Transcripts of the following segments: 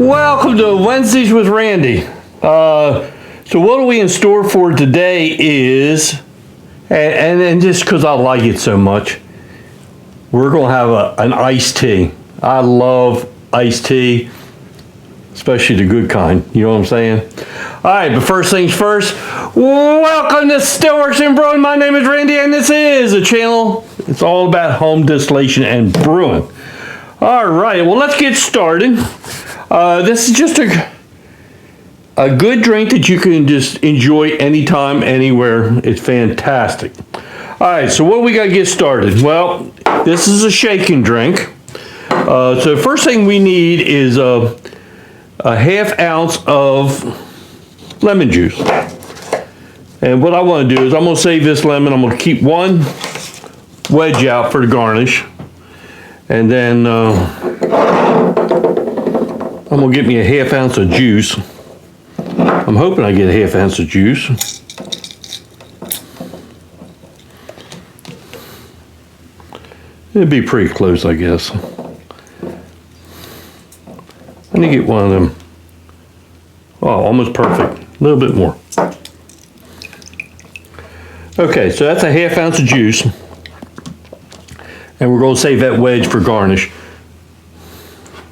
Welcome to Wednesdays with Randy. So what are we in store for today is, and just because I like it so much, we're going to have an iced tea. I love iced tea, especially the good kind. You know what I'm saying? All right, but first things first, welcome to Stillworks and Brewing. My name is Randy, and this is a channel. It's all about home distillation and brewing. All right, well, let's get started. This is just a good drink that you can just enjoy anytime, anywhere. It's fantastic. All right, so what we got to get started? Well, this is a shaken drink. So the first thing we need is a half ounce of lemon juice. And what I want to do is I'm going to save this lemon. I'm going to keep one wedge out for the garnish. And then I'm going to get me a half ounce of juice. I'm hoping I get a half ounce of juice. It'd be pretty close, I guess. I need to get one of them. Oh, almost perfect. A little bit more. Okay, so that's a half ounce of juice. And we're going to save that wedge for garnish.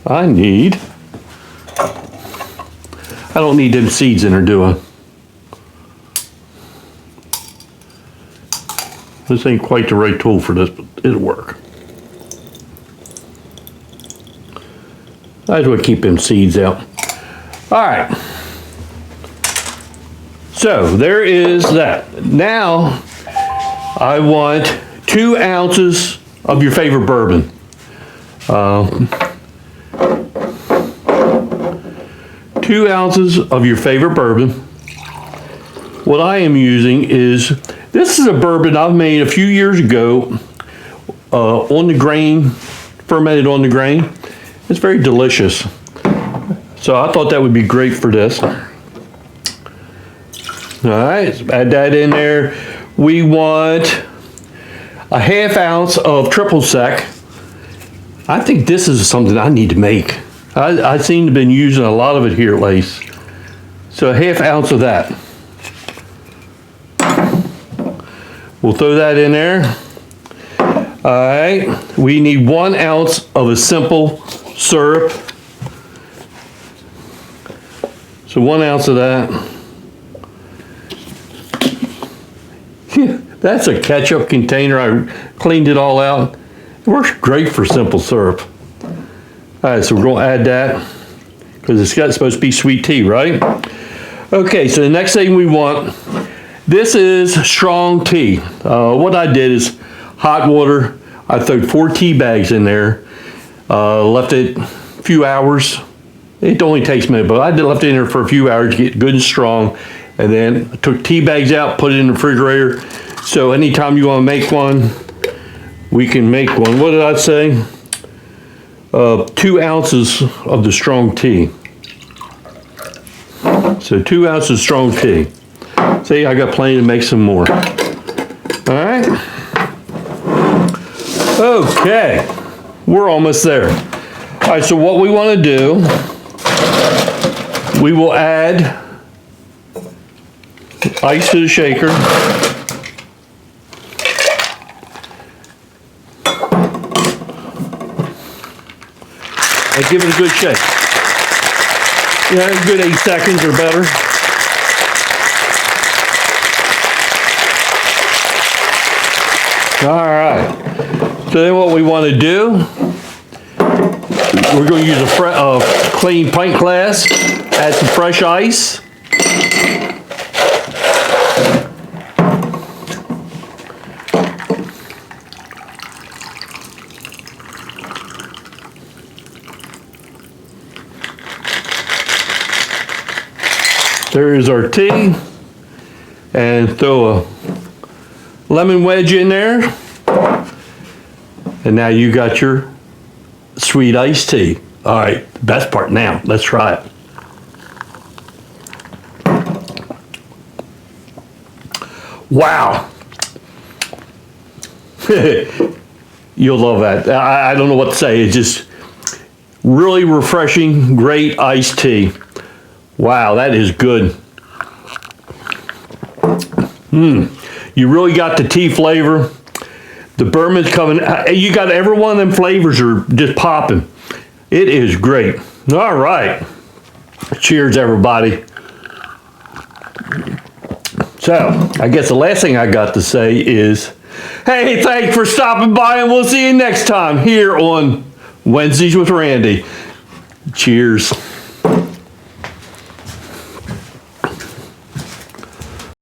I don't need them seeds in there, do I? This ain't quite the right tool for this, but it'll work. I just want to keep them seeds out. All right. So there is that. Now I want 2 ounces of your favorite bourbon. 2 ounces of your favorite bourbon. What I am using is, this is a bourbon I've made a few years ago, on the grain, fermented on the grain. It's very delicious. So I thought that would be great for this. All right, let's add that in there. We want a half ounce of triple sec. I think this is something I need to make. I seem to have been using a lot of it here at least. So a half ounce of that. We'll throw that in there. All right, we need 1 ounce of a simple syrup. So 1 ounce of that. That's a ketchup container. I cleaned it all out. It works great for simple syrup. All right, so we're going to add that because it's supposed to be sweet tea, right? Okay, so the next thing we want, this is strong tea. What I did is hot water. I threw 4 tea bags in there, left it a few hours. It only takes a minute, but I left it in there for a few hours to get good and strong. And then I took tea bags out, put it in the refrigerator. So anytime you want to make one, we can make one. What did I say? 2 ounces of the strong tea. So 2 ounces strong tea. See, I got plenty to make some more. All right. Okay, we're almost there. All right, so what we want to do, we will add ice to the shaker. And give it a good shake. Yeah, a good 8 seconds or better. All right. So then what we want to do, we're going to use a clean pint glass, add some fresh ice. There is our tea, and throw a lemon wedge in there, and now you got your sweet iced tea. All right, the best part now, let's try it. Wow. You'll love that. I don't know what to say. It's just Really refreshing, great iced tea. Wow, that is good. You really got the tea flavor. The bourbon's coming. You got every one of them flavors are just popping. It is great. All right. Cheers, everybody. So, I guess the last thing I got to say is, hey, thanks for stopping by, and we'll see you next time here on Wednesdays with Randy. Cheers.